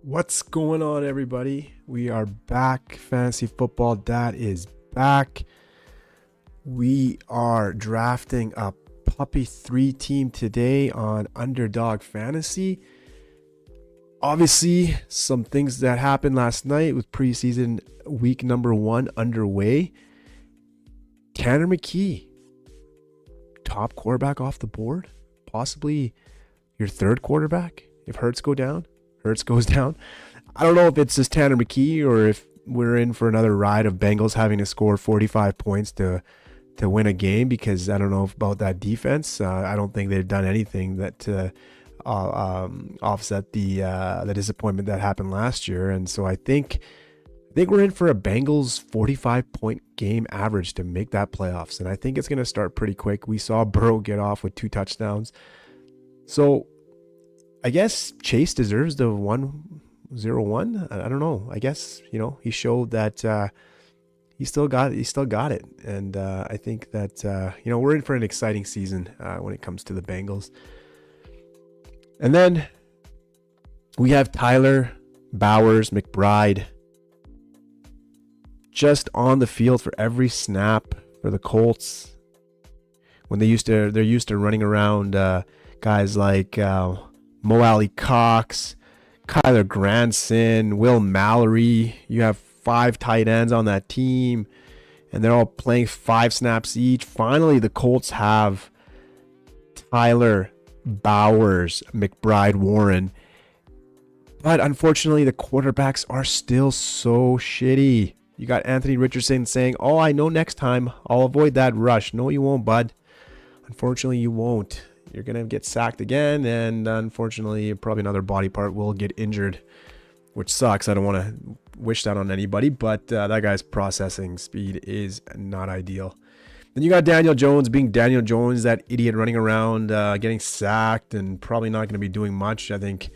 What's going on, everybody? We are back. Fantasy football dad is back. We are drafting a puppy 3 team today on Underdog Fantasy. Obviously, some things that happened last night with preseason week number 1 underway. Tanner Mckee, top quarterback off the board, possibly your third quarterback if Hurts goes down. I don't know if it's just Tanner Mckee or if we're in for another ride of Bengals having to score 45 points to win a game, because I don't know about that defense. I don't think they've done anything that to offset the disappointment that happened last year. And so I think we're in for a Bengals 45-point game average to make that playoffs. And I think it's going to start pretty quick. We saw Burrow get off with 2 touchdowns. So I guess Chase deserves the 1-0-1. I don't know. I guess, he showed that he still got it. And I think that, we're in for an exciting season when it comes to the Bengals. And then we have Tyler Bowers-McBride just on the field for every snap for the Colts. When they're used to running around guys like Mo Alley Cox, Kyler Granson, Will Mallory. You have 5 tight ends on that team, and they're all playing 5 snaps each. Finally, the Colts have Tyler Bowers, McBride, Warren. But unfortunately, the quarterbacks are still so shitty. You got Anthony Richardson saying, "Oh, I know next time I'll avoid that rush." No, you won't, bud. Unfortunately, you won't. You're going to get sacked again, and unfortunately, probably another body part will get injured, which sucks. I don't want to wish that on anybody, but that guy's processing speed is not ideal. Then you got Daniel Jones being Daniel Jones, that idiot running around, getting sacked, and probably not going to be doing much. I think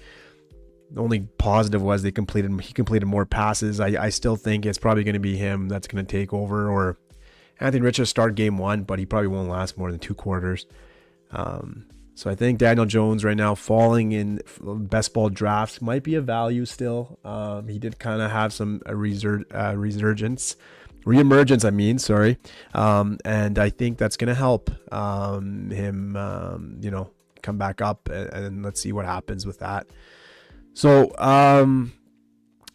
the only positive was he completed more passes. I still think it's probably going to be him that's going to take over, or Anthony Richardson start game 1, but he probably won't last more than 2 quarters. So I think Daniel Jones right now falling in best ball drafts might be a value still. He did kind of have some reemergence. And I think that's going to help him, come back up, and let's see what happens with that. So,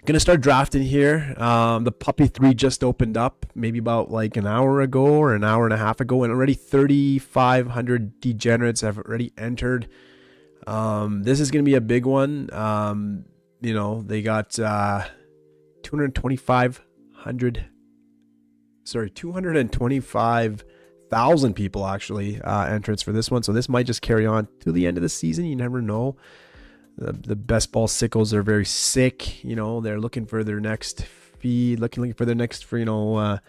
going to start drafting here. The Puppy 3 just opened up maybe about like an hour ago or an hour and a half ago, and already 3,500 degenerates have already entered. This is going to be a big one. They got 225,000 people actually entrants for this one. So this might just carry on to the end of the season. You never know. The best ball sickles are very sick. They're looking for their next feed, looking for their next score,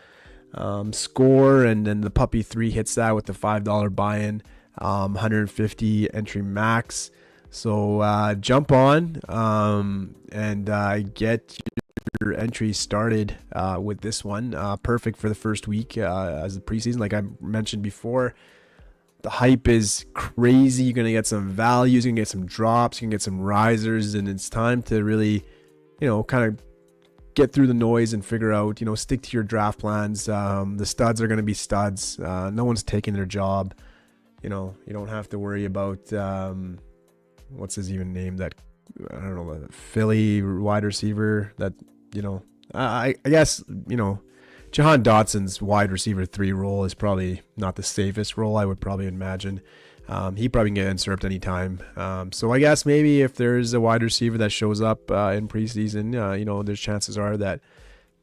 and then the Puppy 3 hits that with the $5 buy-in, 150 entry max. So jump on and get your entry started with this one. Perfect for the first week as the preseason. Like I mentioned before, the hype is crazy. You're going to get some values, you can get some drops, you can get some risers, and it's time to really, kind of get through the noise and figure out, stick to your draft plans. The studs are going to be studs. No one's taking their job. You don't have to worry about, what's his even name, that, I don't know, the Philly wide receiver that, I guess, Jahan Dotson's wide receiver 3 role is probably not the safest role, I would probably imagine. He probably can get inserted anytime. So I guess maybe if there's a wide receiver that shows up in preseason, there's chances are that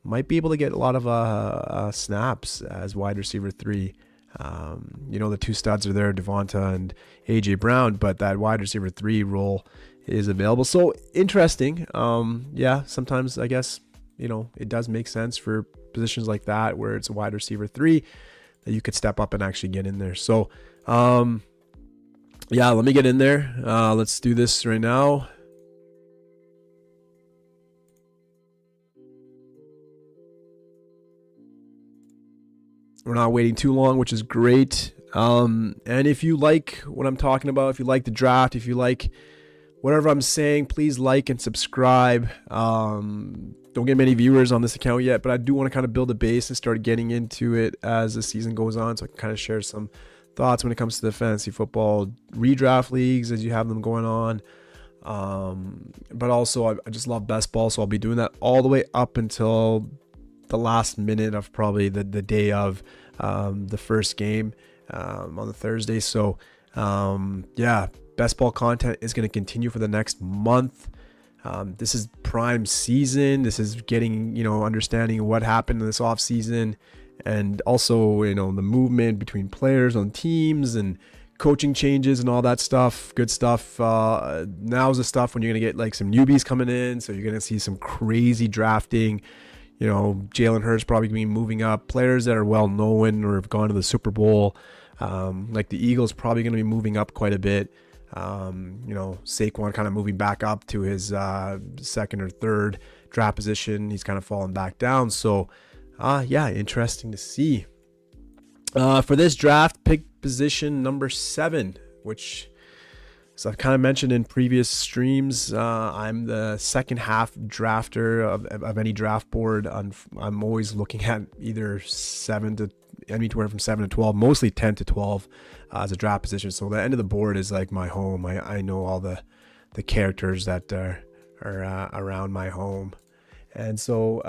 might be able to get a lot of snaps as wide receiver 3. The 2 studs are there, Devonta and AJ Brown, but that wide receiver 3 role is available. So interesting. Sometimes I guess, it does make sense for positions like that where it's a wide receiver 3 that you could step up and actually get in there. So let me get in there. Let's do this right now. We're not waiting too long, which is great. And if you like what I'm talking about, if you like the draft, if you like whatever I'm saying, please like and subscribe. Don't get many viewers on this account yet, but I do want to kind of build a base and start getting into it as the season goes on, so I can kind of share some thoughts when it comes to the fantasy football redraft leagues as you have them going on. But also I just love best ball, so I'll be doing that all the way up until the last minute of probably the day of the first game on the Thursday. So yeah, best ball content is going to continue for the next month. This is prime season. This is getting, understanding what happened in this off season, and also, the movement between players on teams and coaching changes and all that stuff. Good stuff. Now's the stuff when you're going to get like some newbies coming in. So you're going to see some crazy drafting. Jalen Hurts probably going to be moving up. Players that are well known or have gone to the Super Bowl, like the Eagles, probably going to be moving up quite a bit. Saquon kind of moving back up to his second or third draft position. He's kind of fallen back down. So, yeah, interesting to see. For this draft, pick position number 7, which, as I've kind of mentioned in previous streams, I'm the second half drafter of any draft board. I'm always looking at either anywhere from 7 to 12, mostly 10 to 12 as a draft position. So the end of the board is like my home. I know all the characters that are around my home. And so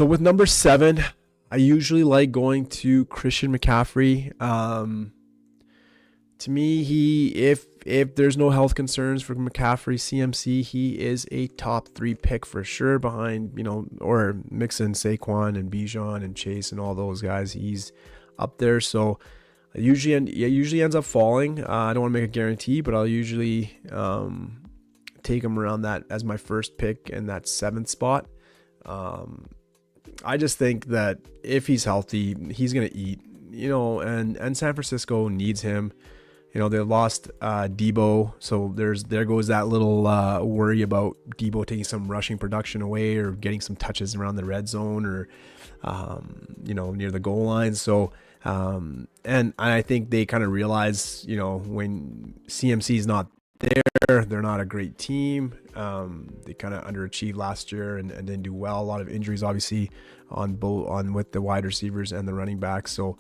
with number 7, I usually like going to Christian McCaffrey. To me, if there's no health concerns for McCaffrey, CMC, he is a top 3 pick for sure behind, or mixing Saquon and Bijan and Chase and all those guys. He's up there. So it usually ends up falling. I don't want to make a guarantee, but I'll usually take him around that as my first pick in that 7th spot. I just think that if he's healthy, he's going to eat, and San Francisco needs him. They lost Debo, so there goes that little worry about Debo taking some rushing production away or getting some touches around the red zone or, near the goal line. So, and I think they kind of realize, when CMC is not there, they're not a great team. They kind of underachieved last year and didn't do well. A lot of injuries, obviously, with the wide receivers and the running backs. So,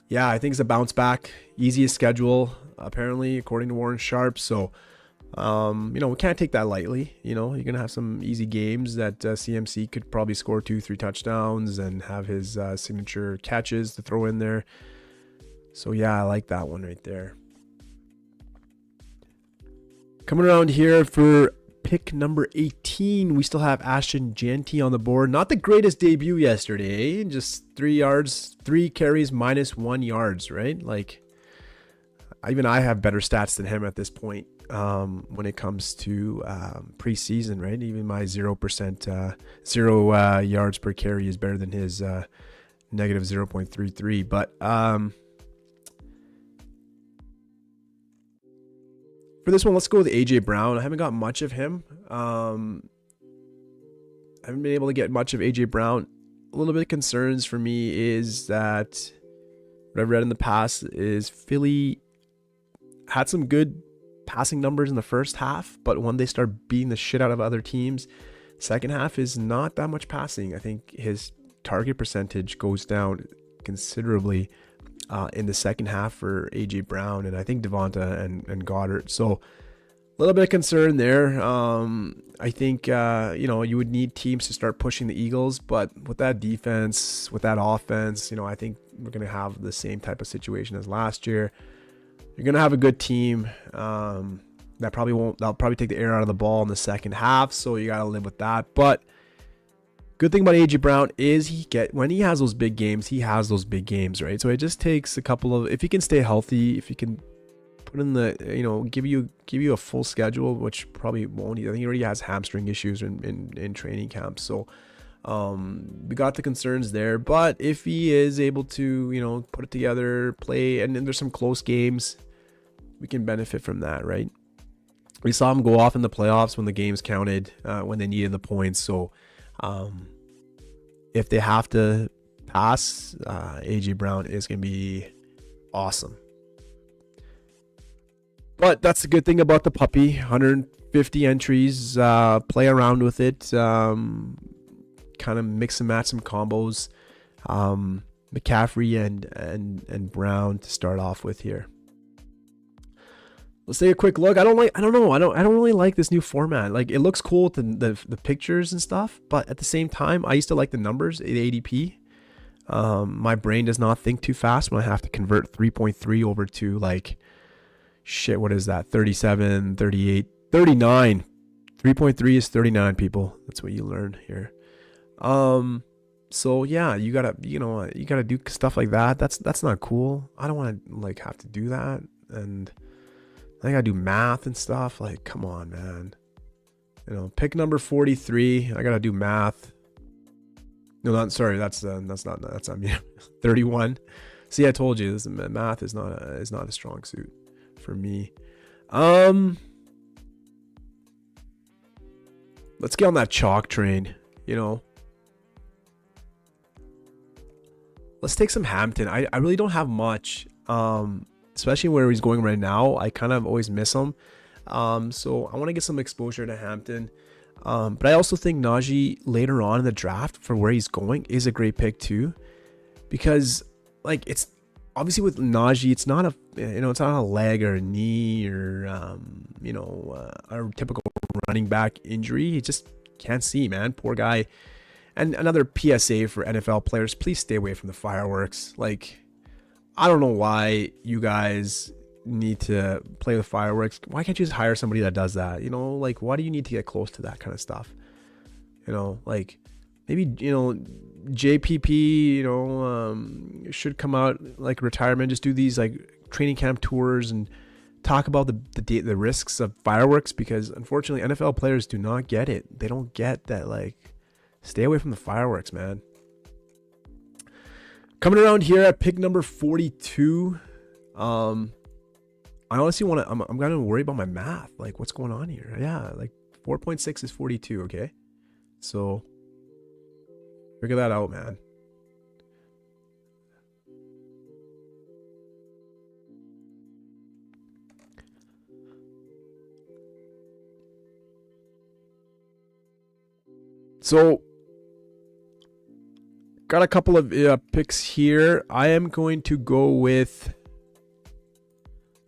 yeah, I think it's a bounce back. Easiest schedule, apparently, according to Warren Sharp. So, we can't take that lightly. You're going to have some easy games that CMC could probably score 2-3 touchdowns and have his signature catches to throw in there. So, yeah, I like that one right there. Coming around here for pick number 18, we still have Ashton Jeanty on the board. Not the greatest debut yesterday, just 3 carries, -1 yards, right? Like, even I have better stats than him at this point when it comes to preseason, right? Even my 0 yards per carry is better than his negative 0.33. But for this one, let's go with A.J. Brown. I haven't got much of him. I haven't been able to get much of A.J. Brown. A little bit of concerns for me is that what I've read in the past is Philly had some good passing numbers in the first half, but when they start beating the shit out of other teams, second half is not that much passing. I think his target percentage goes down considerably in the second half for A.J. Brown, and I think Devonta and Goddard. So a little bit of concern there. I think, you would need teams to start pushing the Eagles, but with that defense, with that offense, I think we're going to have the same type of situation as last year. You're going to have a good team they'll probably take the air out of the ball in the second half, so you got to live with that. But good thing about A.J. Brown is when he has those big games, he has those big games, right? So it just takes a couple of, if he can stay healthy, if he can put in the, give you a full schedule, which probably won't. I think he already has hamstring issues in training camp. So we got the concerns there. But if he is able to, put it together, play, and then there's some close games, we can benefit from that, right? We saw him go off in the playoffs when the games counted, when they needed the points. So if they have to pass, AJ Brown is going to be awesome. But that's the good thing about the puppy. 150 entries. Play around with it. Kind of mix and match some combos. McCaffrey and Brown to start off with here. Let's take a quick look. I don't really like this new format. Like, it looks cool with the pictures and stuff, but at the same time, I used to like the numbers, the ADP. My brain does not think too fast when I have to convert 3.3 over to, like, shit, what is that? 37, 38, 39. 3.3 is 39, people. That's what you learn here. So yeah, you gotta do stuff like that. That's not cool. I don't want to, like, have to do that, and I gotta do math and stuff. Like, come on, man. Pick number 43. I gotta do math. No, not sorry. That's on me. 31. See, I told you this math is not a strong suit for me. Let's get on that chalk train. Let's take some Hampton. I really don't have much. Especially where he's going right now. I kind of always miss him. So I want to get some exposure to Hampton. But I also think Najee later on in the draft for where he's going is a great pick too. Because, like, it's obviously with Najee, it's not a leg or a knee or, a typical running back injury. He just can't see, man. Poor guy. And another PSA for NFL players, please stay away from the fireworks. Like, I don't know why you guys need to play with fireworks. Why can't you just hire somebody that does that? Like, why do you need to get close to that kind of stuff? Like, maybe, JPP, should come out, like, retirement, just do these, like, training camp tours and talk about the risks of fireworks, because unfortunately NFL players do not get it. They don't get that, like, stay away from the fireworks, man. Coming around here at pick number 42. I honestly want to, I'm going to worry about my math. Like, what's going on here? Yeah, like 4.6 is 42, okay? So, figure that out, man. So, got a couple of picks here. I am going to go with,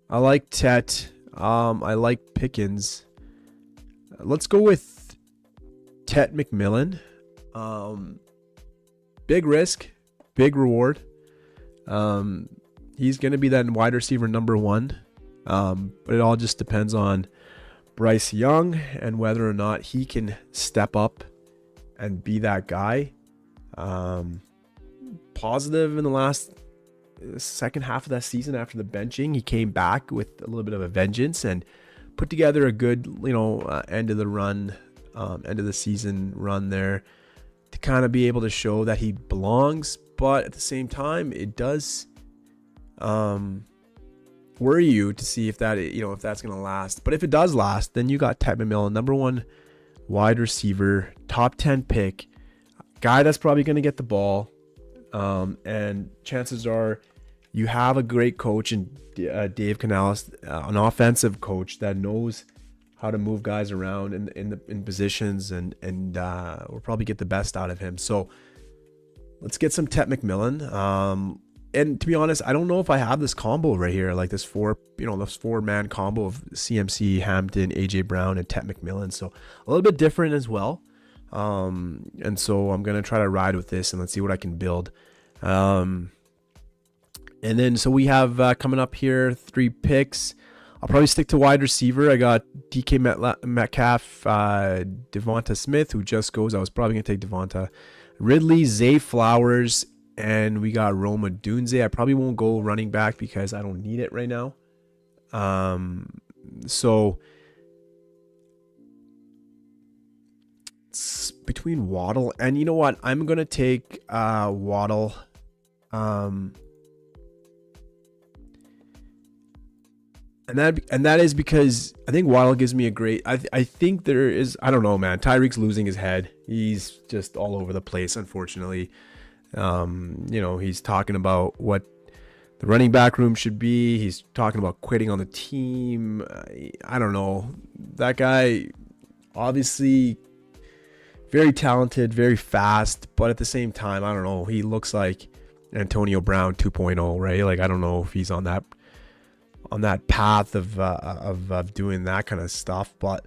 I like Tet. I like Pickens. Let's go with Tet McMillan. Big risk, big reward. He's going to be that wide receiver number 1. But it all just depends on Bryce Young and whether or not he can step up and be that guy. Positive in the last second half of that season after the benching. He came back with a little bit of a vengeance and put together a good, end of the season run there to kind of be able to show that he belongs. But at the same time, it does worry you to see if that, if that's going to last. But if it does last, then you got Tet McMillan, number 1 wide receiver, top 10 pick, guy that's probably going to get the ball. And chances are you have a great coach in Dave Canales, an offensive coach that knows how to move guys around in positions, and we'll probably get the best out of him. So let's get some Tet McMillan. And to be honest, I don't know if I have this combo right here, like this 4-man combo of CMC, Hampton, AJ Brown, and Tet McMillan. So a little bit different as well. And so I'm going to try to ride with this and let's see what I can build. And then, so we have coming up here 3 picks. I'll probably stick to wide receiver. I got DK Metcalf, Devonta Smith, who just goes. I was probably going to take Devonta. Ridley, Zay Flowers, and we got Roma Dunze. I probably won't go running back because I don't need it right now. So it's between Waddle and, you know what? I'm going to take Waddle. And that is because I think Waddle gives me a great. I think there is. I don't know, man. Tyreek's losing his head. He's just all over the place, unfortunately. He's talking about what the running back room should be. He's talking about quitting on the team. I don't know. That guy, obviously very talented, very fast, but at the same time, I don't know. He looks like Antonio Brown 2.0, right? Like, I don't know if he's on that path of doing that kind of stuff, but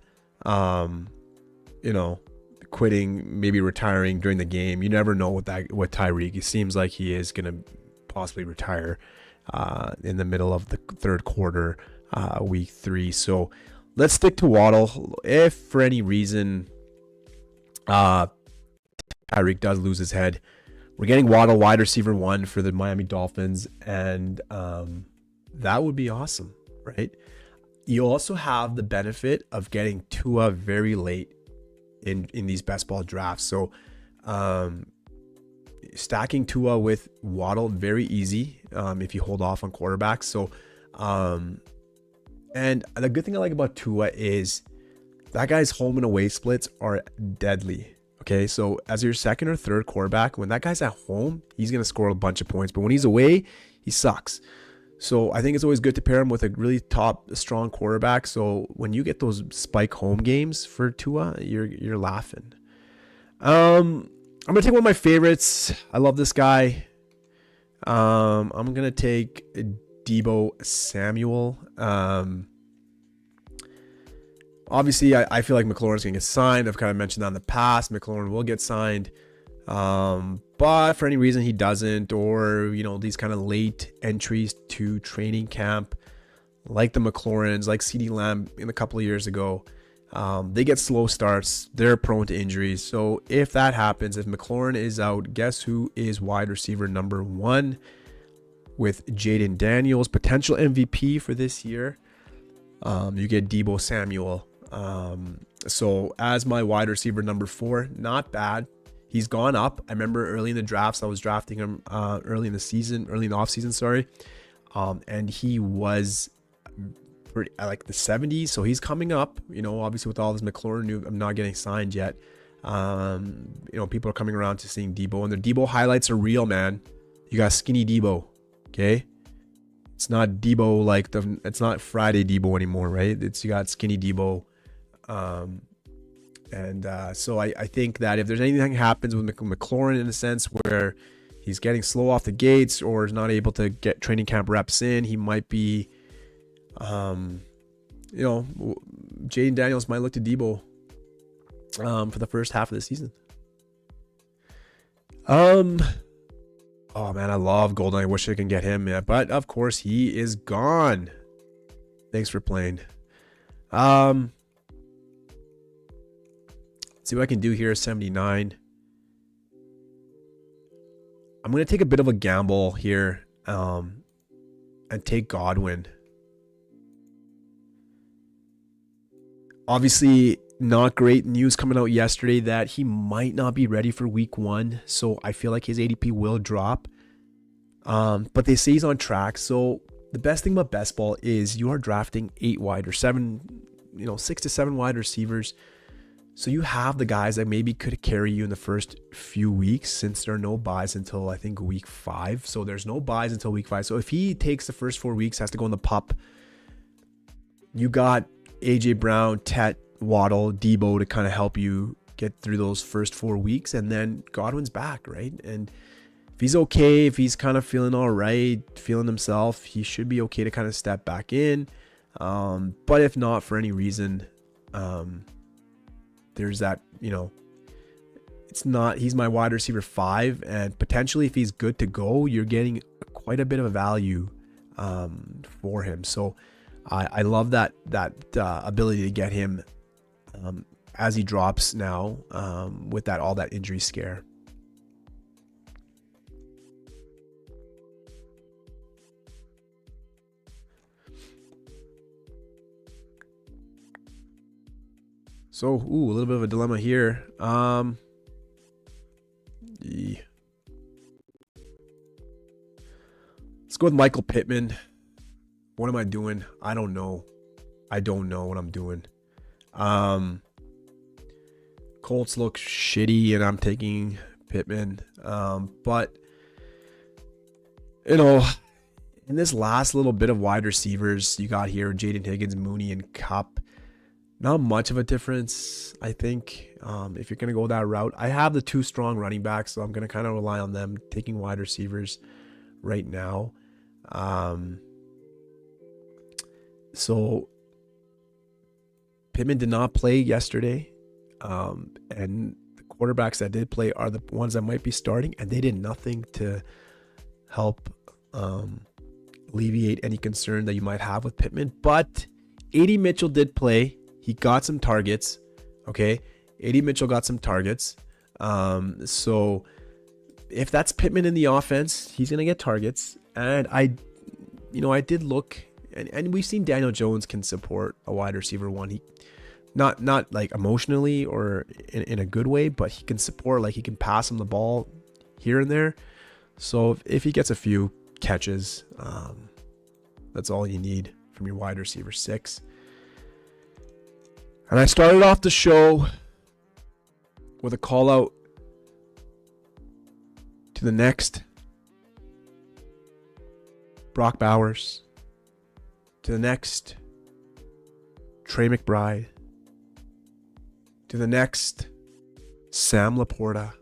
quitting, maybe retiring during the game. You never know with Tyreek. It seems like he is gonna possibly retire in the middle of the third quarter, week 3. So let's stick to Waddle. If for any reason Tyreek does lose his head, we're getting Waddle wide receiver 1 for the Miami Dolphins, and that would be awesome, right? You also have the benefit of getting Tua very late in these best ball drafts. So stacking Tua with Waddle, very easy if you hold off on quarterbacks. So and the good thing I like about Tua is that guy's home and away splits are deadly. Okay, so as your second or third quarterback, when that guy's at home, he's going to score a bunch of points. But when he's away, he sucks. So I think it's always good to pair him with a really strong quarterback. So when you get those spike home games for Tua, you're laughing. I'm going to take one of my favorites. I love this guy. I'm going to take Deebo Samuel. Obviously, I feel like McLaurin's going to get signed. I've kind of mentioned that in the past. McLaurin will get signed. But for any reason he doesn't, or, these kind of late entries to training camp, like the McLaurins, like CeeDee Lamb in a couple of years ago, they get slow starts. They're prone to injuries. So if that happens, if McLaurin is out, guess who is wide receiver number 1 with Jaden Daniels, potential MVP for this year? You get Deebo Samuel. So as my wide receiver number 4, not bad. He's gone up. I remember early in the drafts, I was drafting him early in the offseason, sorry. And he was pretty, like the 70s. So he's coming up, obviously with all this McLaurin, I'm not getting signed yet. People are coming around to seeing Deebo, and the Deebo highlights are real, man. You got skinny Deebo, okay? It's not Deebo it's not Friday Deebo anymore, right? You got skinny Deebo. So I think that if there's anything happens with McLaurin in a sense where he's getting slow off the gates or is not able to get training camp reps in, he might be, Jaden Daniels might look to Deebo for the first half of the season. Oh man, I love Golden. I wish I can get him, yeah, but of course he is gone. Thanks for playing. See what I can do here. 79. I'm going to take a bit of a gamble here and take Godwin. Obviously, not great news coming out yesterday that he might not be ready for week 1. So I feel like his ADP will drop. But they say he's on track. So the best thing about best ball is you are drafting 8 wide or 7, 6 to 7 wide receivers. So you have the guys that maybe could carry you in the first few weeks, since there are no buys until I think week 5. So there's no buys until week 5. So if he takes the first 4 weeks, has to go in the pup, you got AJ Brown, Tet, Waddle, Deebo to kind of help you get through those first 4 weeks. And then Godwin's back, right? And if he's okay, if he's kind of feeling all right, feeling himself, he should be okay to kind of step back in. But if not, for any reason, there's that, it's not, he's my wide receiver 5, and potentially if he's good to go, you're getting quite a bit of a value for him. So I love that ability to get him as he drops now with all that injury scare. So, a little bit of a dilemma here. Let's go with Michael Pittman. What am I doing? I don't know. I don't know what I'm doing. Colts look shitty, and I'm taking Pittman. But, you know, in this last little bit of wide receivers you got here, Jaden Higgins, Mooney, and Cup, not much of a difference, I think, if you're going to go that route. I have the 2 strong running backs, so I'm going to kind of rely on them taking wide receivers right now. So Pittman did not play yesterday, and the quarterbacks that did play are the ones that might be starting, and they did nothing to help alleviate any concern that you might have with Pittman. But A.D. Mitchell did play. He got some targets. Okay, A.D. Mitchell got some targets. So if that's Pittman in the offense, he's gonna get targets. And I did look, and we've seen Daniel Jones can support a wide receiver one. He not like emotionally or in a good way, but he can support, like he can pass him the ball here and there. So if he gets a few catches, that's all you need from your wide receiver 6. And I started off the show with a call out to the next Brock Bowers, to the next Trey McBride, to the next Sam Laporta.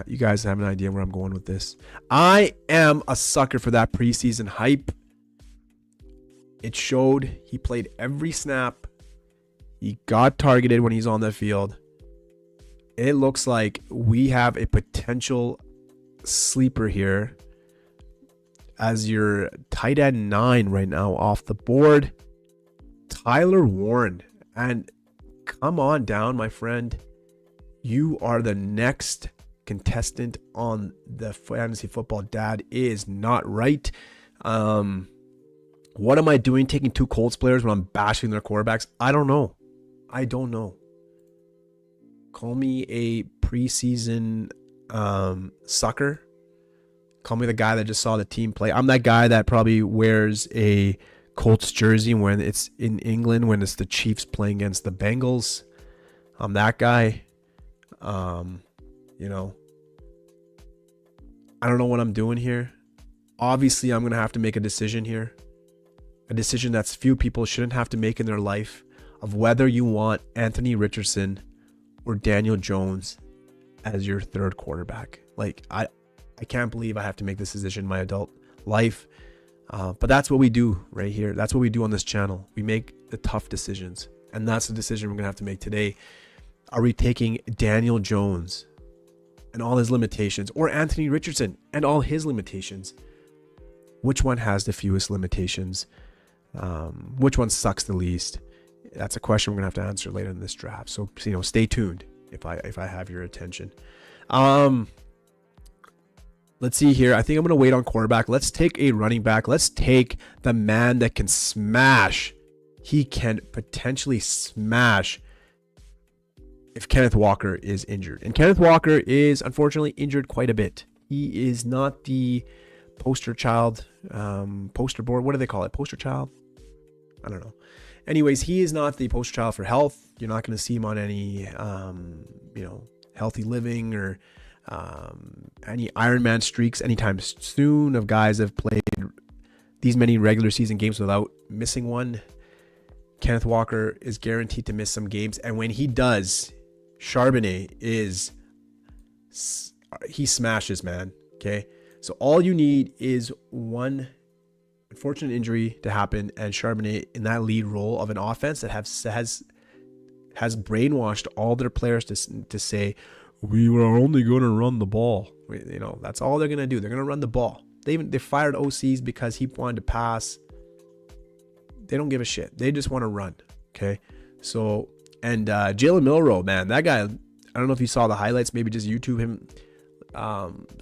You guys have an idea where I'm going with this. I am a sucker for that preseason hype. It showed. He played every snap. He got targeted when he's on the field. It looks like we have a potential sleeper here as your tight end 9 right now off the board. Tyler Warren. And come on down, my friend. You are the next contestant on the Fantasy Football Dad Is Not Right. What am I doing taking 2 Colts players when I'm bashing their quarterbacks? I don't know. Call me a preseason sucker. Call me the guy that just saw the team play. I'm that guy that probably wears a Colts jersey when it's in England, when it's the Chiefs playing against the Bengals. I'm that guy. I don't know what I'm doing here. Obviously, I'm going to have to make a decision here. A decision that few people shouldn't have to make in their life, of whether you want Anthony Richardson or Daniel Jones as your 3rd quarterback. Like, I can't believe I have to make this decision in my adult life. But that's what we do right here. That's what we do on this channel. We make the tough decisions. And that's the decision we're going to have to make today. Are we taking Daniel Jones and all his limitations, or Anthony Richardson and all his limitations? Which one has the fewest limitations? Which one sucks the least? That's a question we're gonna have to answer later in this draft. So stay tuned if I have your attention. Let's see here. I think I'm gonna wait on quarterback. Let's take a running back. Let's take the man that can smash. He can potentially smash if Kenneth Walker is injured. And Kenneth Walker is unfortunately injured quite a bit. He is not the poster child, poster board. What do they call it? Poster child? I don't know. Anyways, he is not the poster child for health. You're not going to see him on any, healthy living or any Ironman streaks anytime soon of guys that have played these many regular season games without missing one. Kenneth Walker is guaranteed to miss some games. And when he does, Charbonnet he smashes, man. Okay. So all you need is one unfortunate injury to happen, and Charbonnet in that lead role of an offense that has brainwashed all their players to say, we are only going to run the ball. That's all they're going to do. They're going to run the ball. They fired OCs because he wanted to pass. They don't give a shit. They just want to run. Okay. So, and Jalen Milroe, man, that guy, I don't know if you saw the highlights, maybe just YouTube him.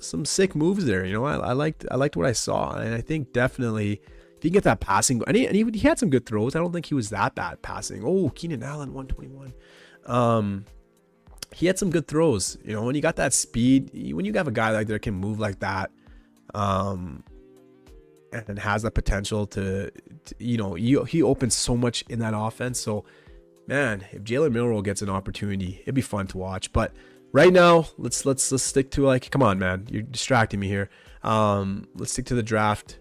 Some sick moves there. I liked what I saw. And I think definitely if you get that passing, and he had some good throws. I don't think he was that bad passing. Oh, Keenan Allen, 121. He had some good throws. When you got that speed, when you have a guy like that can move like that, and has the potential to he opens so much in that offense. So, man, if Jalen Milroe gets an opportunity, it'd be fun to watch. But Right now, let's stick to, like, come on, man, you're distracting me here. Let's stick to the draft.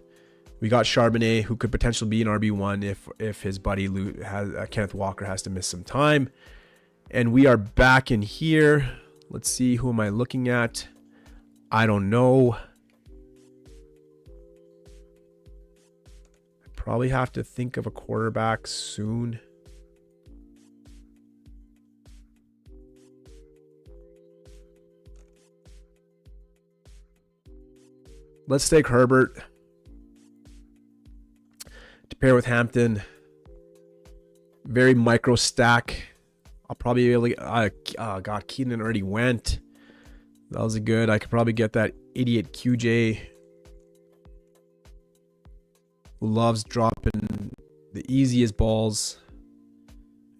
We got Charbonnet, who could potentially be an RB1 if his buddy Kenneth Walker has to miss some time. And we are back in here. Let's see, who am I looking at? I don't know. I probably have to think of a quarterback soon. Let's take Herbert to pair with Hampton. Very micro stack. I'll probably really. God, Keenan already went. That was a good. I could probably get that idiot QJ who loves dropping the easiest balls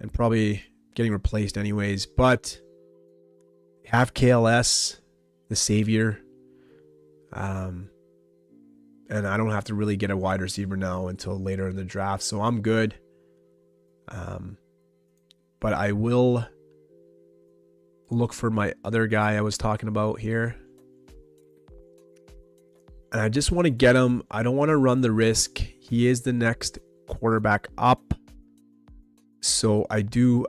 and probably getting replaced anyways. But have KLS, the savior. And I don't have to really get a wide receiver now until later in the draft, so I'm good. But I will look for my other guy I was talking about here. And I just want to get him. I don't want to run the risk. He is the next quarterback up. So I do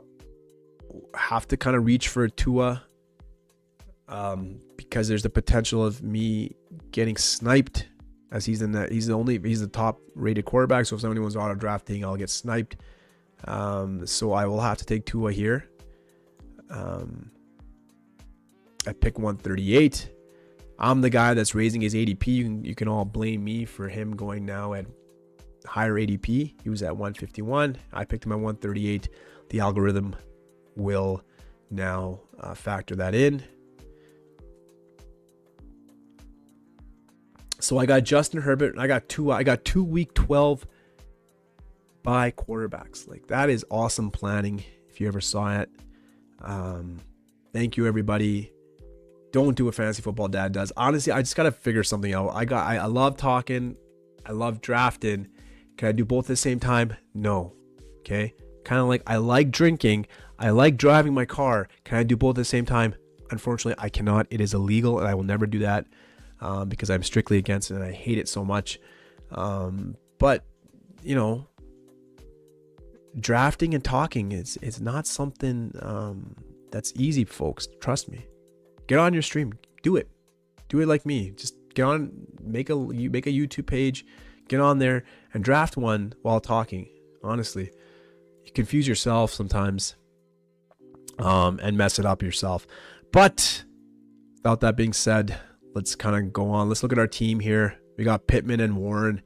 have to kind of reach for a Tua. Because there's the potential of me getting sniped, as he's the top rated quarterback. So if anyone's auto drafting, I'll get sniped. So I will have to take Tua here. At pick 138. I'm the guy that's raising his ADP. You can all blame me for him going now at higher ADP. He was at 151. I picked him at 138. The algorithm will now factor that in. So I got Justin Herbert, and I got two week 12 bye quarterbacks. Like, that is awesome planning if you ever saw it. Thank you, everybody. Don't do what Fantasy Football Dad does. Honestly, I just got to figure something out. I love talking. I love drafting. Can I do both at the same time? No. Okay. Kind of like I like drinking. I like driving my car. Can I do both at the same time? Unfortunately, I cannot. It is illegal, and I will never do that. Because I'm strictly against it and I hate it so much. But, you know, drafting and talking is not something that's easy, folks. Trust me. Get on your stream. Do it. Do it like me. Just get on, make a YouTube page, get on there and draft one while talking. Honestly, you confuse yourself sometimes and mess it up yourself. But without that being said, let's kind of go on. Let's look at our team here. We got Pittman and Warren.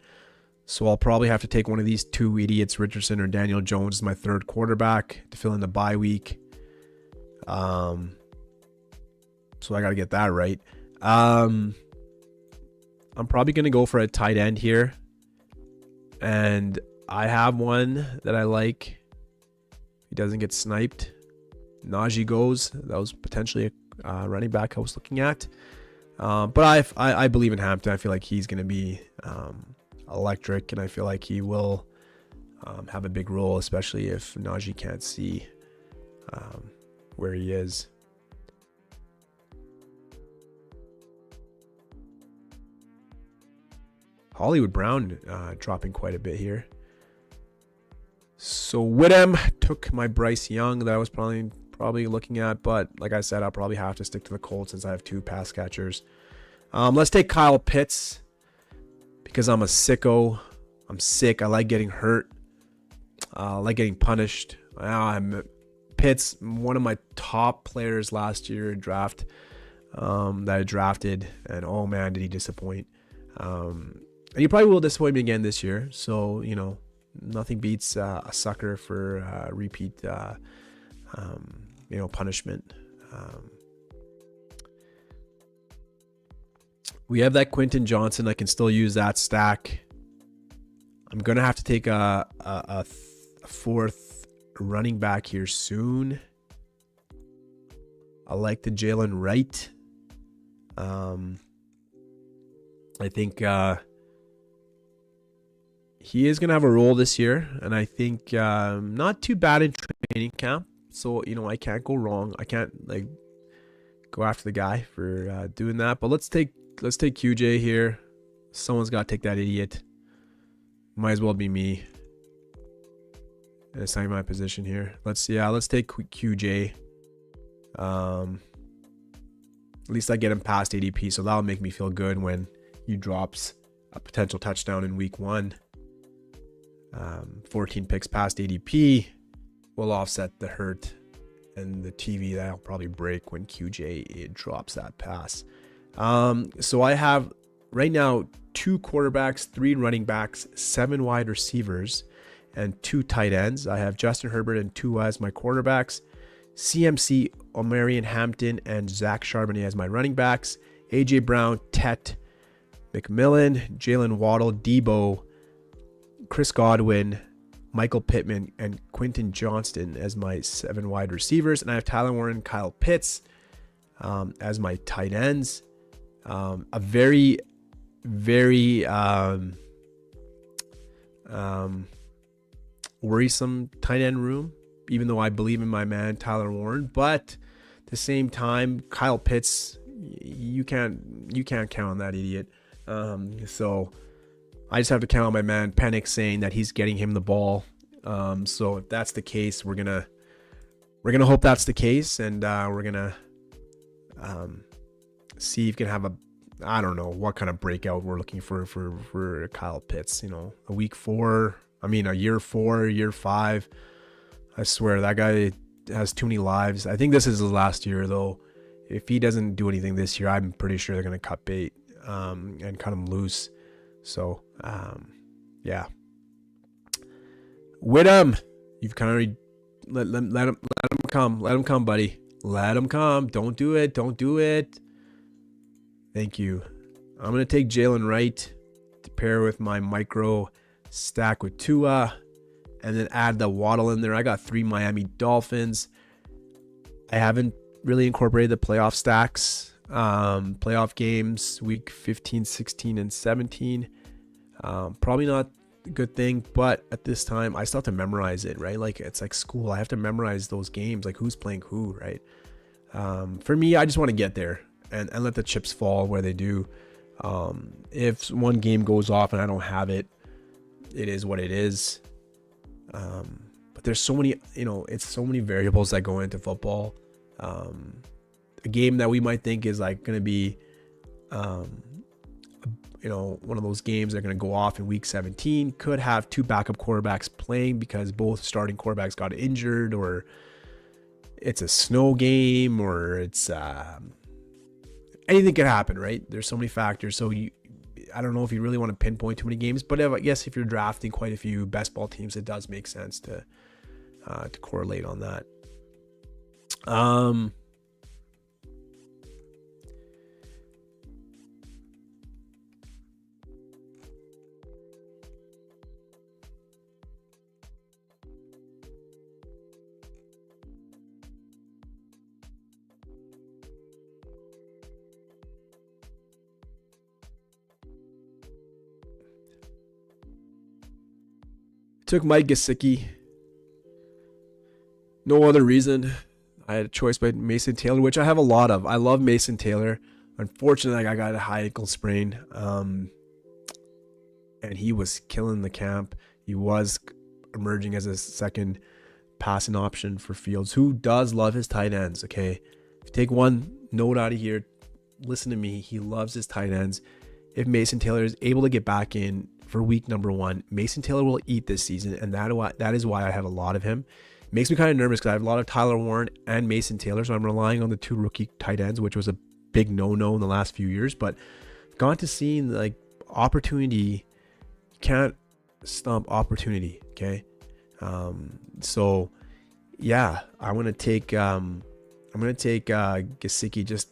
So I'll probably have to take one of these two idiots, Richardson or Daniel Jones, as my third quarterback to fill in the bye week. So I got to get that right. I'm probably going to go for a tight end here. And I have one that I like. He doesn't get sniped. Najee goes. That was potentially a running back I was looking at. But I believe in Hampton. I feel like he's going to be electric, and I feel like he will have a big role, especially if Najee can't see where he is. Hollywood Brown dropping quite a bit here. So Whittam took my Bryce Young that I was probably looking at, but like I said, I'll probably have to stick to the Colts since I have two pass catchers. Let's take Kyle Pitts because I'm a sicko. I'm sick. I like getting hurt. I like getting punished. Pitts, one of my top players last year in draft that I drafted, and oh man, did he disappoint. And he probably will disappoint me again this year. So, you know, nothing beats a sucker for repeat punishment. We have that Quentin Johnson. I can still use that stack. I'm gonna have to take a fourth running back here soon. I like the Jalen Wright. I think he is gonna have a role this year, and I think not too bad in training camp. So, you know, I can't go wrk. I can't go after the guy for doing that. But let's take QJ here. Someone's got to take that idiot. Might as well be me. And it's not my position here. Let's take QJ. At least I get him past ADP, so that'll make me feel good when he drops a potential touchdown in week 1. 14 picks past ADP will offset the hurt and the TV that'll probably break when QJ drops that pass. So I have right now 2 quarterbacks, 3 running backs, 7 wide receivers, and 2 tight ends. I have Justin Herbert and Tua as my quarterbacks, CMC, Omarion Hampton, and Zach Charbonnet as my running backs, AJ Brown, Tet, McMillan, Jalen Waddle, Debo, Chris Godwin, Michael Pittman, and Quentin Johnston as my 7 wide receivers. And I have Tyler Warren, Kyle Pitts as my tight ends. A very, very worrisome tight end room, even though I believe in my man Tyler Warren. But at the same time, Kyle Pitts, you can't count on that idiot. So I just have to count on my man Penix saying that he's getting him the ball. So if that's the case, we're gonna hope that's the case, and we're gonna see if we can have I don't know what kind of breakout we're looking for Kyle Pitts. You know, a year 4, year 5. I swear that guy has too many lives. I think this is his last year though. If he doesn't do anything this year, I'm pretty sure they're gonna cut bait and cut him loose. So yeah, Whittam, you've kind of let him come, buddy. Let him come. Don't do it. Thank you. I'm gonna take Jalen Wright to pair with my micro stack with Tua, and then add the Waddle in there. I got 3 Miami Dolphins. I haven't really incorporated the playoff stacks, playoff games, week 15, 16, and 17. Probably not a good thing, but at this time I still have to memorize it, right? Like it's like school. I have to memorize those games, like who's playing who, right? For me, I just want to get there and let the chips fall where they do. If one game goes off and I don't have it, it is what it is. But there's so many, it's so many variables that go into football. A game that we might think is like going to be, one of those games that are going to go off in week 17 could have 2 backup quarterbacks playing because both starting quarterbacks got injured, or it's a snow game, or it's anything could happen, right? There's so many factors. So I don't know if you really want to pinpoint too many games, but I guess if you're drafting quite a few best ball teams, it does make sense to correlate on that. Took Mike Gesicki. No other reason. I had a choice by Mason Taylor, which I have a lot of. I love Mason Taylor. Unfortunately, I got a high ankle sprain. And he was killing the camp. He was emerging as a second passing option for Fields, who does love his tight ends, okay? If you take one note out of here, listen to me. He loves his tight ends. If Mason Taylor is able to get back in for week number 1, Mason Taylor will eat this season, and that is why I have a lot of him. It makes me kind of nervous because I have a lot of Tyler Warren and Mason Taylor, so I'm relying on the 2 rookie tight ends, which was a big no-no in the last few years. But I've gone to seeing like opportunity. You can't stump opportunity, okay? So yeah, I'm gonna take Gesicki,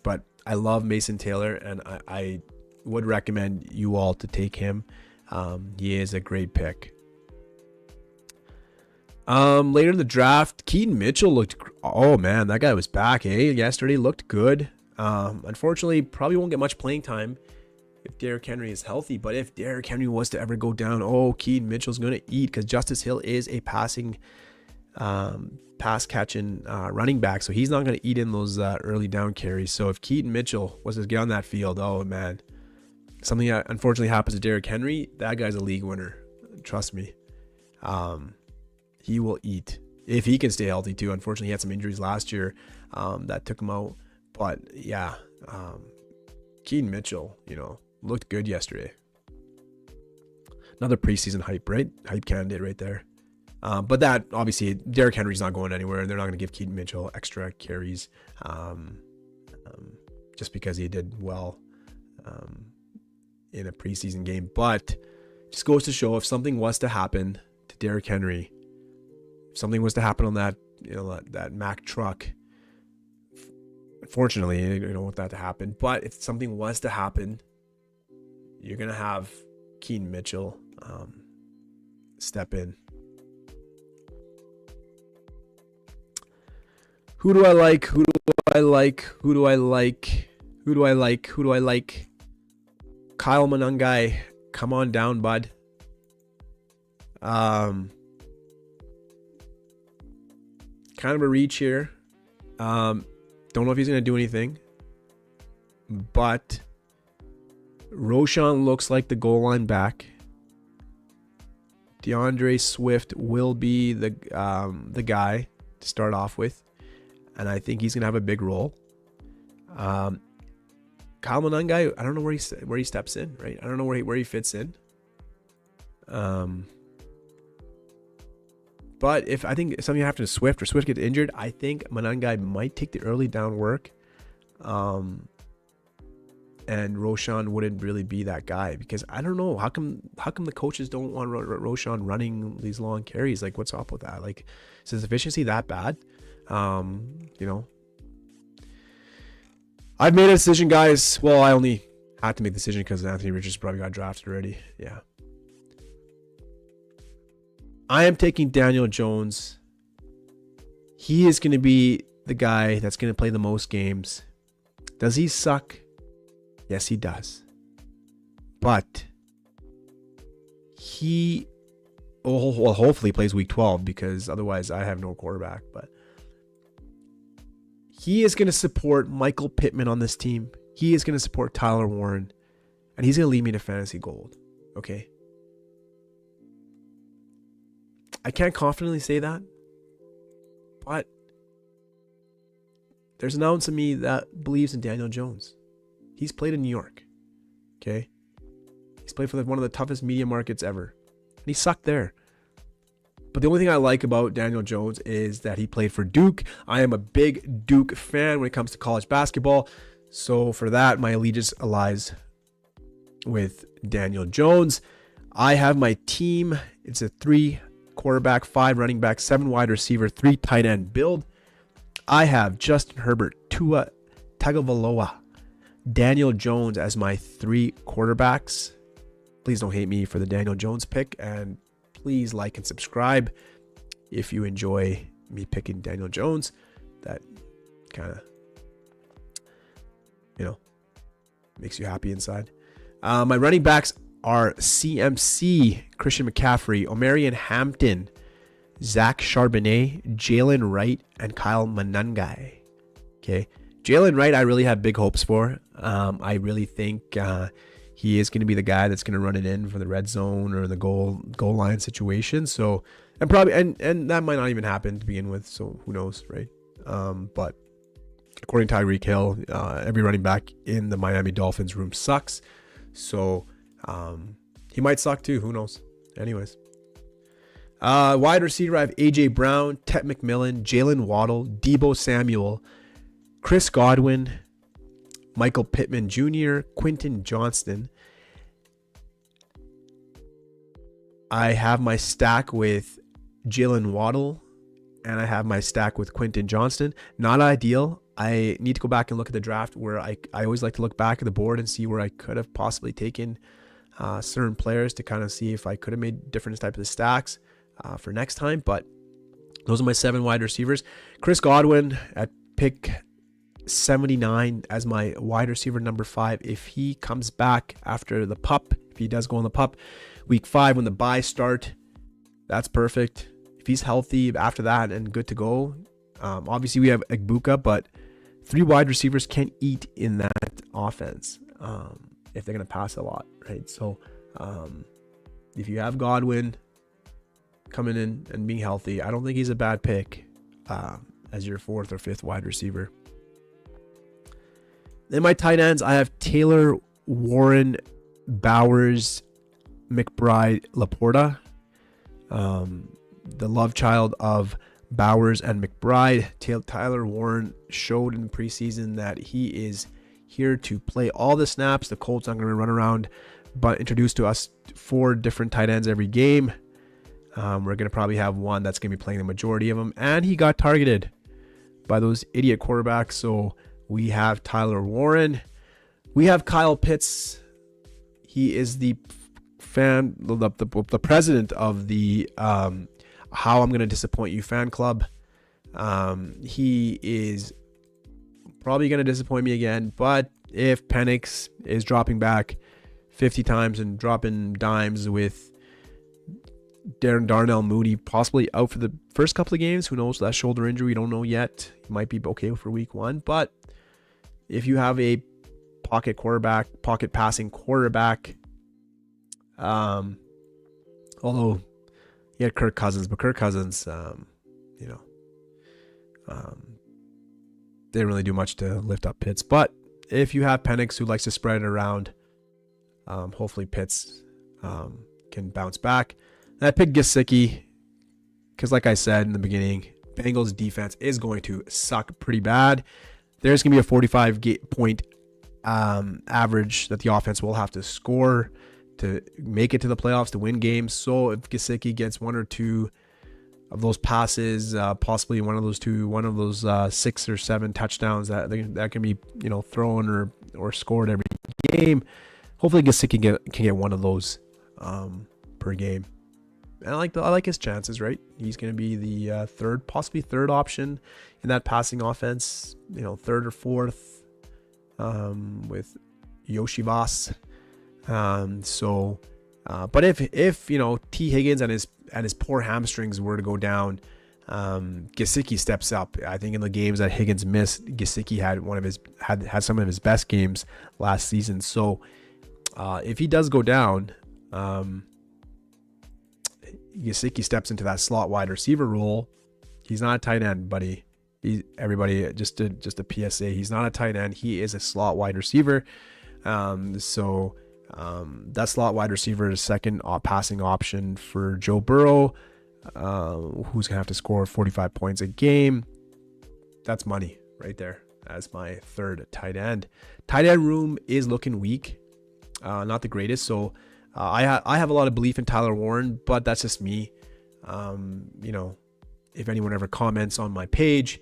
but I love Mason Taylor, and I would recommend you all to take him. He is a great pick. Later in the draft, Keaton Mitchell that guy was back, yesterday looked good. Unfortunately, probably won't get much playing time if Derrick Henry is healthy, but if Derrick Henry was to ever go down, Keaton Mitchell's going to eat, because Justice Hill is a passing pass catching running back, so he's not going to eat in those early down carries. So if Keaton Mitchell was to get on that field, oh man, something that unfortunately happens to Derrick Henry, that guy's a league winner. Trust me. He will eat if he can stay healthy too. Unfortunately, he had some injuries last year that took him out. But yeah, Keaton Mitchell, looked good yesterday. Another preseason hype, right? Hype candidate right there. But that, obviously, Derrick Henry's not going anywhere. They're not going to give Keaton Mitchell extra carries just because he did well in a preseason game. But just goes to show, if something was to happen to Derrick Henry, if something was to happen on that, that Mack truck, unfortunately, you don't want that to happen. But if something was to happen, you're going to have Keaton Mitchell step in. Who do I like? Who do I like? Who do I like? Who do I like? Who do I like? Kyle Manungai, come on down, bud. Kind of a reach here. Don't know if he's going to do anything. But Roschon looks like the goal line back. DeAndre Swift will be the guy to start off with. And I think he's going to have a big role. Kyle Manungai, I don't know where he steps in, right? I don't know where he fits in. But if I think something happened to Swift or Swift gets injured, I think Manungai might take the early down work. And Roschon wouldn't really be that guy, because I don't know, how come the coaches don't want Roschon running these long carries? Like, what's up with that? Like, is his efficiency that bad? I've made a decision, guys. Well, I only had to make the decision because Anthony Richardson probably got drafted already. Yeah. I am taking Daniel Jones. He is going to be the guy that's going to play the most games. Does he suck? Yes, he does. But he hopefully plays week 12, because otherwise I have no quarterback. But he is going to support Michael Pittman on this team. He is going to support Tyler Warren. And he's going to lead me to fantasy gold. Okay? I can't confidently say that. But there's an ounce of me that believes in Daniel Jones. He's played in New York. Okay? He's played for one of the toughest media markets ever. And he sucked there. But the only thing I like about Daniel Jones is that he played for Duke. I am a big Duke fan when it comes to college basketball. So for that, my allegiance lies with Daniel Jones. I have my team. It's a 3 quarterback, 5 running back, 7 wide receiver, 3 tight end build. I have Justin Herbert, Tua Tagovailoa, Daniel Jones as my 3 quarterbacks. Please don't hate me for the Daniel Jones pick, and please like and subscribe if you enjoy me picking Daniel Jones. That kind of, makes you happy inside. My running backs are CMC, Christian McCaffrey, Omarion Hampton, Zach Charbonnet, Jalen Wright, and Kyle Manungai. Okay. Jalen Wright, I really have big hopes for. I really think he is going to be the guy that's going to run it in for the red zone or the goal line situation. So, and probably, and that might not even happen to begin with. So who knows, right? But according to Tyreek Hill, every running back in the Miami Dolphins room sucks. So he might suck too. Who knows? Anyways. Wide receiver, I have A.J. Brown, Tet McMillan, Jalen Waddle, Deebo Samuel, Chris Godwin, Michael Pittman Jr., Quentin Johnston. I have my stack with Jalen Waddle, and I have my stack with Quentin Johnston. Not ideal. I need to go back and look at the draft, where I always like to look back at the board and see where I could have possibly taken certain players to kind of see if I could have made different types of stacks for next time. But those are my 7 wide receivers. Chris Godwin at pick 79 as my wide receiver number 5. If he comes back after the pup, if he does go on the pup week 5 when the bye start, that's perfect. If if he's healthy after that and good to go, obviously we have Egbuka, but 3 wide receivers can't eat in that offense if they're going to pass a lot, right? So if you have Godwin coming in and being healthy, I don't think he's a bad pick as your 4th or 5th wide receiver. In my tight ends, I have Taylor, Warren, Bowers, McBride, Laporta. The love child of Bowers and McBride. Tyler Warren showed in preseason that he is here to play all the snaps. The Colts aren't going to run around, but introduce to us 4 different tight ends every game. We're going to probably have one that's going to be playing the majority of them. And he got targeted by those idiot quarterbacks. So we have Tyler Warren. We have Kyle Pitts. He is the president of the How I'm Going to Disappoint You fan club. He is probably going to disappoint me again. But if Penix is dropping back 50 times and dropping dimes with Darnell Mooney possibly out for the first couple of games, who knows, that shoulder injury, we don't know yet. He might be okay for week 1. But if you have a pocket passing quarterback, although he had Kirk Cousins, but Kirk Cousins, didn't really do much to lift up Pitts. But if you have Penix who likes to spread it around, hopefully Pitts can bounce back. And I picked Gesicki because, like I said in the beginning, Bengals defense is going to suck pretty bad. There's going to be a 45 point average that the offense will have to score to make it to the playoffs, to win games. So if Gesicki gets 1 or 2 of those passes, possibly one of those 6 or 7 touchdowns that can be thrown or scored every game, hopefully Gesicki can get one of those per game. And I like his chances, right? He's going to be the possibly third option in that passing offense, 3rd or 4th with Yoshivas. But if T. Higgins and his poor hamstrings were to go down, Gesicki steps up. I think in the games that Higgins missed, Gesicki had some of his best games last season. So if he does go down, Gesicki steps into that slot wide receiver role. He's not a tight end, buddy. Everybody, just a PSA. He's not a tight end. He is a slot wide receiver. That slot wide receiver is second passing option for Joe Burrow, who's gonna have to score 45 points a game. That's money right there as my 3rd tight end. Tight end room is looking weak, not the greatest. So I have a lot of belief in Tyler Warren, but that's just me. If anyone ever comments on my page,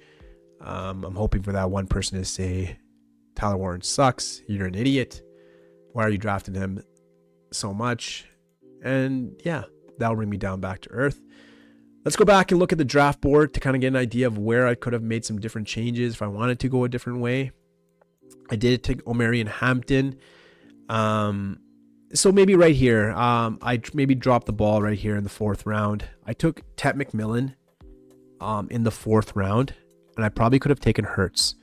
I'm hoping for that one person to say, Tyler Warren sucks. You're an idiot. Why are you drafting him so much? And yeah, that'll bring me down back to earth. Let's go back and look at the draft board to kind of get an idea of where I could have made some different changes if I wanted to go a different way. I did take Omarion Hampton. So maybe right here, I maybe dropped the ball right here in the 4th round. I took Tet McMillan in the 4th round, and I probably could have taken Hurts.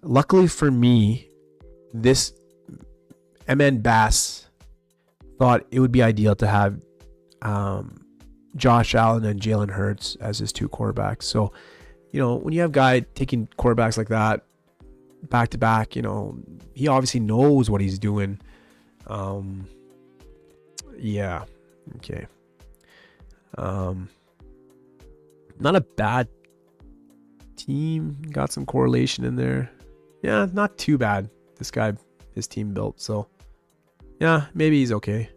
Luckily for me, this MN Bass thought it would be ideal to have Josh Allen and Jalen Hurts as his 2 quarterbacks. So, when you have a guy taking quarterbacks like that back to back, he obviously knows what he's doing. Yeah. Okay. Not a bad team. Got some correlation in there. Yeah, not too bad. His team built. So, yeah, maybe he's okay.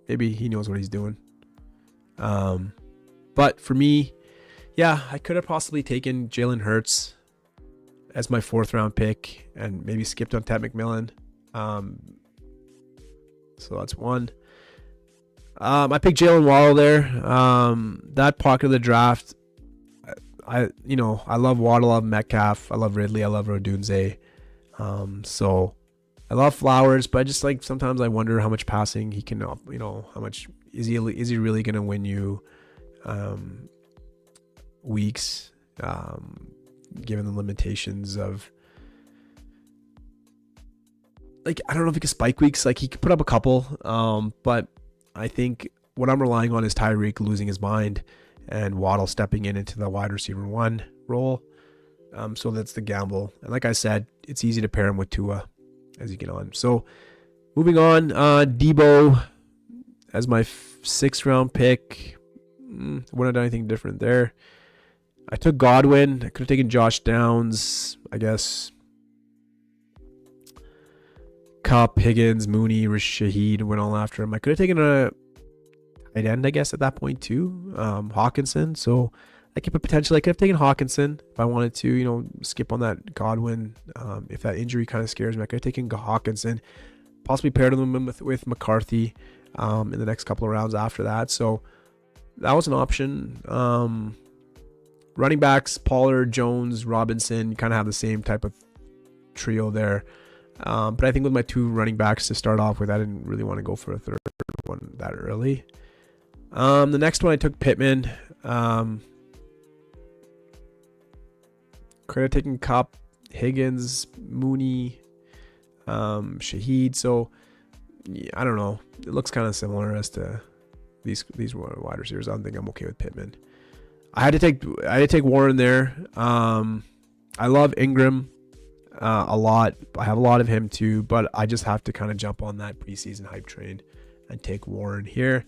Maybe he knows what he's doing. But for me, yeah, I could have possibly taken Jalen Hurts as my 4th round pick and maybe skipped on Ted McMillan. So that's one. I picked Jalen Waddle there. That pocket of the draft, I love Waddle, I love Metcalf, I love Ridley, I love Rodunze. So I love Flowers, but just sometimes I wonder how much passing he can, how much is he really going to win you, weeks, given the limitations of, like, I don't know if he could spike weeks. Like, he could put up a couple, but I think what I'm relying on is Tyreek losing his mind and Waddle stepping into the wide receiver 1 role. So that's the gamble. And like I said, it's easy to pair him with Tua as you get on. So moving on, Debo as my 6th round pick. Wouldn't have done anything different there. I took Godwin. I could have taken Josh Downs, I guess. Cup, Higgins, Mooney, Shaheed went all after him. I could have taken a tight end, I guess, at that point too. Hawkinson. So I could have taken Hawkinson if I wanted to, skip on that Godwin. If that injury kind of scares me, I could have taken Hawkinson, possibly paired him with McCarthy in the next couple of rounds after that. So that was an option. Running backs, Pollard, Jones, Robinson, kind of have the same type of trio there. But I think with my 2 running backs to start off with, I didn't really want to go for a third one that early. The next one I took Pittman. Could have taken Cup, Higgins, Mooney, Shaheed. So yeah, I don't know. It looks kind of similar as to these wide receivers. I don't think I'm okay with Pittman. I had to take Warren there. I love Ingram a lot. I have a lot of him too, but I just have to kind of jump on that preseason hype train and take Warren here.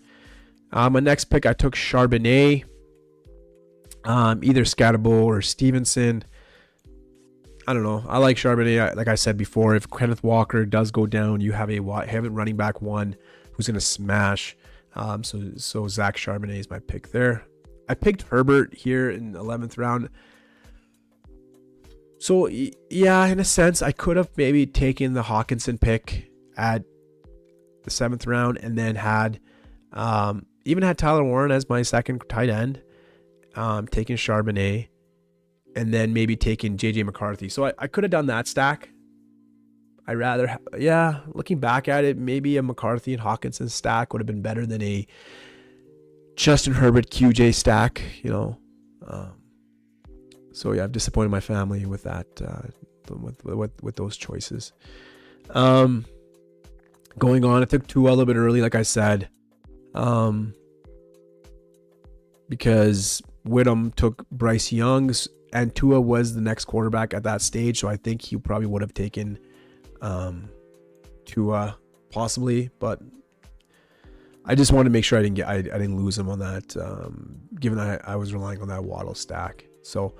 My next pick, I took Charbonnet, either Scatterbo or Stevenson. I don't know. I like Charbonnet. Like I said before, if Kenneth Walker does go down, you have a running back 1 who's going to smash. So Zach Charbonnet is my pick there. I picked Herbert here in the 11th round. So yeah, in a sense, I could have maybe taken the Hawkinson pick at the 7th round and then had Tyler Warren as my second tight end, taking Charbonnet, and then maybe taking JJ McCarthy. So I could have done that stack. I rather, looking back at it, maybe a McCarthy and Hawkinson stack would have been better than a Justin Herbert QJ stack, So yeah, I've disappointed my family with that, with those choices. Going on, I took Tua a little bit early, like I said, because Whittam took Bryce Young's, and Tua was the next quarterback at that stage, so I think he probably would have taken Tua possibly, but I just wanted to make sure I didn't lose him on that, given that I was relying on that Waddle stack. So,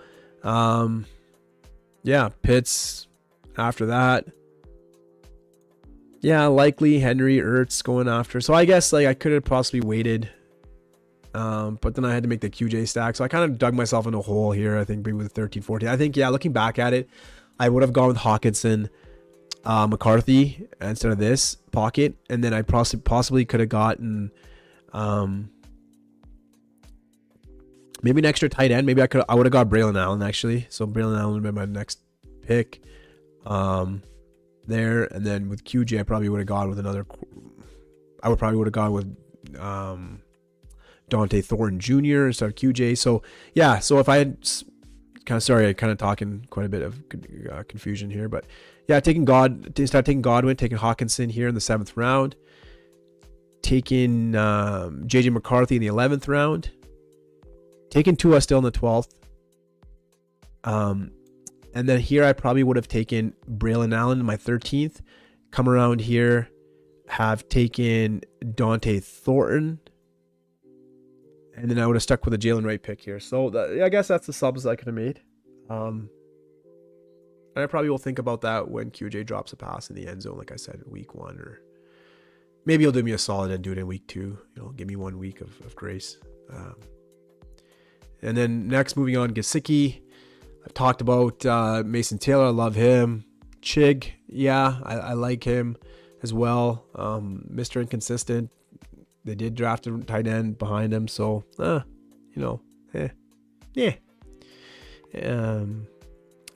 Pitts after that. Yeah, likely Henry, Ertz going after. So I guess I could have possibly waited, but then I had to make the QJ stack. So I kind of dug myself in a hole here, I think, maybe with 13, 14. I think, looking back at it, I would have gone with Hawkinson, McCarthy instead of this pocket, and then I possibly could have gotten maybe an extra tight end. Maybe I would have got Braylon Allen actually. So Braylon Allen would have been my next pick there, and then with QJ I probably would have gone with Dante Thornton Jr. instead of QJ. So if I had talking quite a bit of confusion here, but taking Godwin, taking Hawkinson here in the 7th round, taking JJ McCarthy in the 11th round, taking Tua still in the 12th, and then here I probably would have taken Braylon Allen in my 13th. Come around here, have taken Dante Thornton, and then I would have stuck with a Jalen Wright pick here. So I guess that's the subs I could have made. And I probably will think about that when QJ drops a pass in the end zone, like I said, week 1, or maybe he'll do me a solid and do it in week 2. Give me 1 week of grace. And then next, moving on, Gesicki. I've talked about Mason Taylor. I love him. Chig, I like him as well. Mr. Inconsistent. They did draft a tight end behind him, so and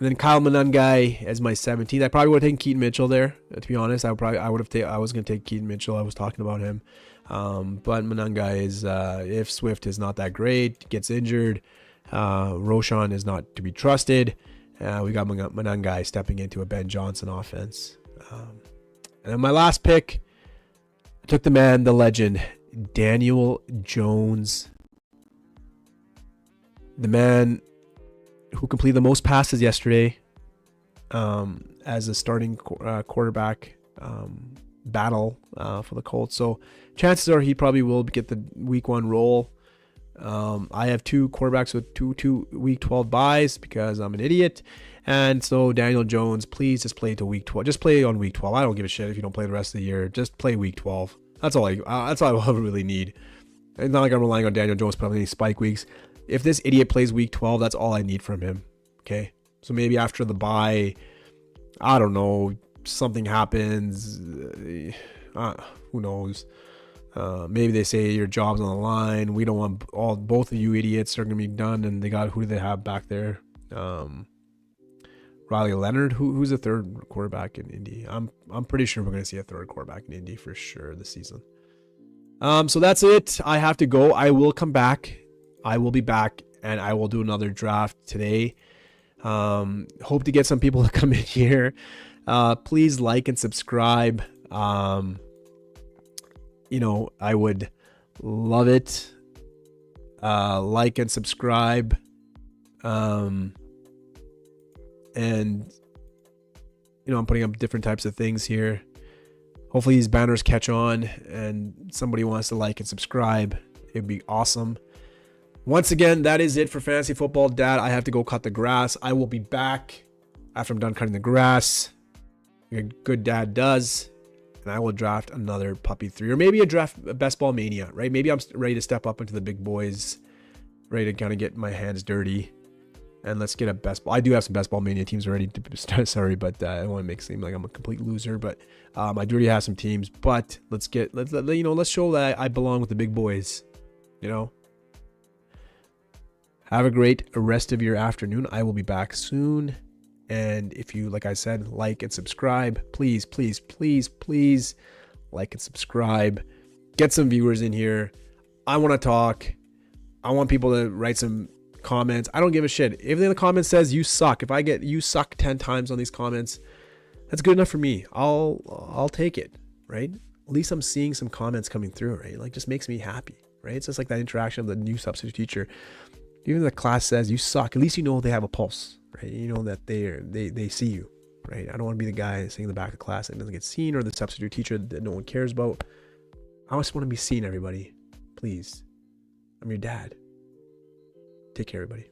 then Kyle Monangai as my 17th. I probably would have taken Keaton Mitchell there. To be honest, I was going to take Keaton Mitchell. I was talking about him, but Monangai is if Swift is not that great, gets injured, Roshan is not to be trusted. We got Manangai stepping into a Ben Johnson offense. And then my last pick, I took the man, the legend, Daniel Jones. The man who completed the most passes yesterday as a starting quarterback battle for the Colts. So chances are he probably will get the week 1 role. I have 2 quarterbacks with two week 12 buys because I'm an idiot. And so Daniel Jones, please just play to week 12. Just play on week 12. I don't give a shit if you don't play the rest of the year. Just play week 12. That's all I really need. It's not like I'm relying on Daniel Jones to put up any spike weeks. If this idiot plays week 12, that's all I need from him. Okay? So maybe after the bye, I don't know, something happens. Who knows? Maybe they say your job's on the line. We don't want both of you idiots are going to be done. And they got, who do they have back there? Riley Leonard, who's the third quarterback in Indy? I'm pretty sure we're going to see a third quarterback in Indy for sure this season. So that's it. I have to go. I will come back. I will be back, and I will do another draft today. Hope to get some people to come in here. Please like and subscribe. You know, I would love it. Like and subscribe. And, you know, I'm putting up different types of things here. Hopefully these banners catch on and somebody wants to like and subscribe. It'd be awesome. Once again, that is it for Fantasy Football Dad. I have to go cut the grass. I will be back after I'm done cutting the grass. Like a good dad does. And I will draft another Puppy 3. Or maybe a Best Ball Mania, right? Maybe I'm ready to step up into the big boys. Ready to kind of get my hands dirty. And let's get a Best Ball. I do have some Best Ball Mania teams already. Sorry, but I don't want to make it seem like I'm a complete loser. But I do already have some teams. But let's show that I belong with the big boys. You know? Have a great rest of your afternoon. I will be back soon. And if you, like I said, like and subscribe, please, please, please, please like and subscribe. Get some viewers in here. I want to talk. I want people to write some comments. I don't give a shit. If in the comments says you suck, if I get you suck 10 times on these comments, that's good enough for me. I'll take it, right? At least I'm seeing some comments coming through, right? Like, just makes me happy, right? It's just like that interaction of the new substitute teacher. Even if the class says you suck, at least you know they have a pulse, right? You know that they see you, right? I don't want to be the guy sitting in the back of the class that doesn't get seen, or the substitute teacher that no one cares about. I just want to be seen, everybody. Please. I'm your dad. Take care, everybody.